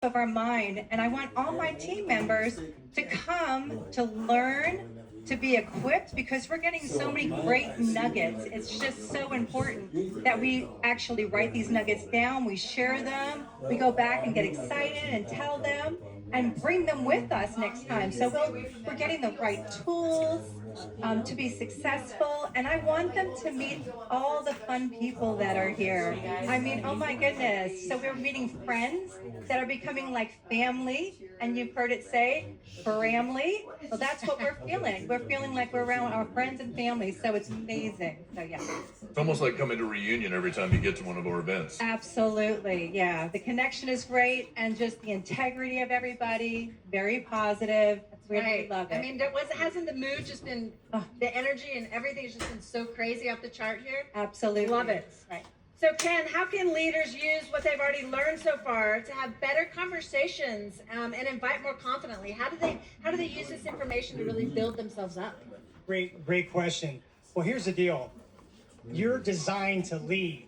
of our mind. And I want all my team members to come to learn, to be equipped, because we're getting so many great nuggets. It's just so important that we actually write these nuggets down, we share them, we go back and get excited and tell them and bring them with us next time. So we're getting the right tools to be successful, and I want them to meet all the fun people that are here. I mean, oh my goodness. So we're meeting friends that are becoming like family, and you've heard it say, family. Well, that's what we're feeling. We're feeling like we're around our friends and family, so it's amazing. So yeah. It's almost like coming to reunion every time you get to one of our events. Absolutely, yeah. The connection is great, and just the integrity of everybody, very positive. We Right. love it. I mean, hasn't the mood just been, the energy and everything has just been so crazy off the chart here? Absolutely. Love it. Right. So Ken, how can leaders use what they've already learned so far to have better conversations and invite more confidently? How do they use this information to really build themselves up? Great question. Well, here's the deal. You're designed to lead.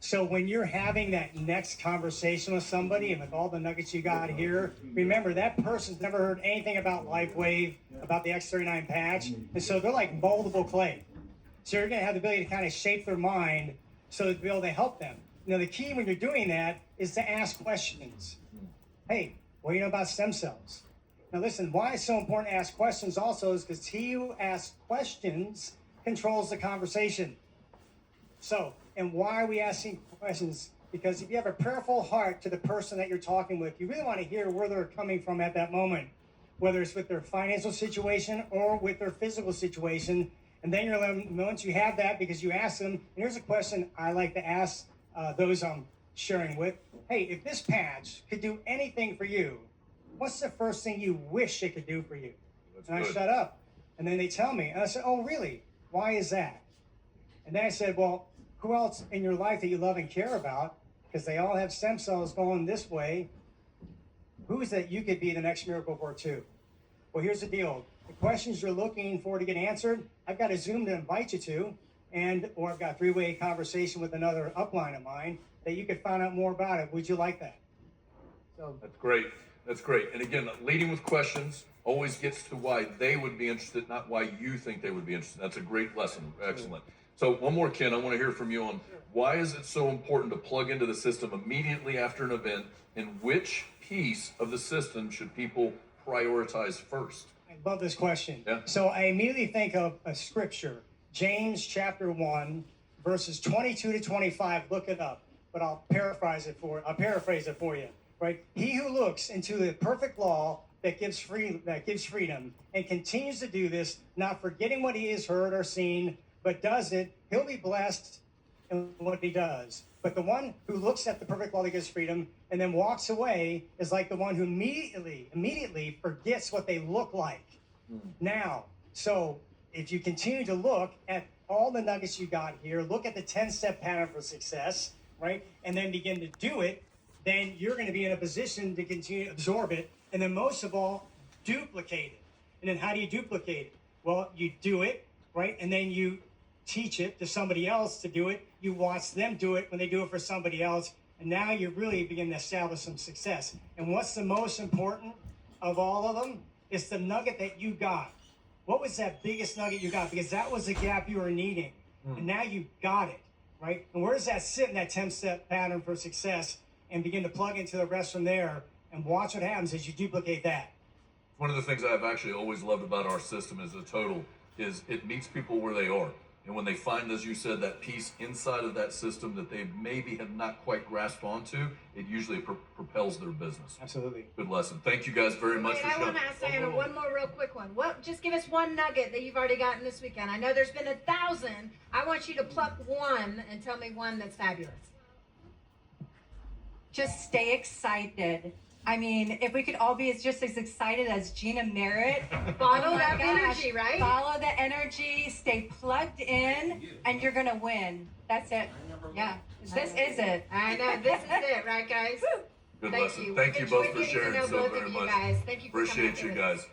So when you're having that next conversation with somebody and with all the nuggets you got here, remember that person's never heard anything about LifeWave, about the X39 patch, and so they're like moldable clay. So you're going to have the ability to kind of shape their mind so to be able to help them. Now, the key when you're doing that is to ask questions. Hey, what do you know about stem cells? Now, listen, why it's so important to ask questions also is because he who asks questions controls the conversation. So, and why are we asking questions? Because if you have a prayerful heart to the person that you're talking with, you really want to hear where they're coming from at that moment, whether it's with their financial situation or with their physical situation. And then once you have that, because you ask them, and here's a question I like to ask those I'm sharing with. Hey, if this patch could do anything for you, what's the first thing you wish it could do for you? And I shut up. And then they tell me, and I said, oh, really? Why is that? And then I said, well, who else in your life that you love and care about, because they all have stem cells going this way, who's that you could be the next miracle for too? Well, here's the deal. The questions you're looking for to get answered, I've got a Zoom to invite you to, or I've got a three-way conversation with another upline of mine that you could find out more about it. Would you like that? So That's great. That's great. And again, leading with questions always gets to why they would be interested, not why you think they would be interested. That's a great lesson. Excellent. So one more, Ken, I want to hear from you on why is it so important to plug into the system immediately after an event, and which piece of the system should people prioritize first? I love this question. Yeah. So I immediately think of a scripture, James chapter 1, verses 22 to 25. Look it up, but I'll paraphrase it for you. Right? He who looks into the perfect law that gives freedom and continues to do this, not forgetting what he has heard or seen, but does it, he'll be blessed in what he does. But the one who looks at the perfect law that gives freedom and then walks away is like the one who immediately forgets what they look like. Now, so if you continue to look at all the nuggets you got here, look at the 10-step pattern for success, right? And then begin to do it, then you're going to be in a position to continue to absorb it. And then most of all, duplicate it. And then how do you duplicate it? Well, you do it, right? And then you teach it to somebody else to do it. You watch them do it when they do it for somebody else. And now you really begin to establish some success. And what's the most important of all of them? It's the nugget that you got. What was that biggest nugget you got? Because that was the gap you were needing. And now you got it, right? And where does that sit in that 10-step pattern for success? And begin to plug into the rest from there and watch what happens as you duplicate that. One of the things I've actually always loved about our system as a total is it meets people where they are. And when they find, as you said, that piece inside of that system that they maybe have not quite grasped onto, it usually propels their business. Absolutely. Good lesson. Thank you guys very much for I showing. want to ask Diana one more real quick one. Just give us one nugget that you've already gotten this weekend. I know there's been 1,000. I want you to pluck one and tell me one that's fabulous. Just stay excited. I mean, if we could all be just as excited as Gina Merritt. Follow that energy, right? Follow the energy, stay plugged in, and you're going to win. That's it. Yeah. This is it. I know. This is it, right, guys? Good Thank lesson. you. Thank you Enjoyed both for getting to sharing know so both very of you much. guys. Thank you for Appreciate coming you to this. guys.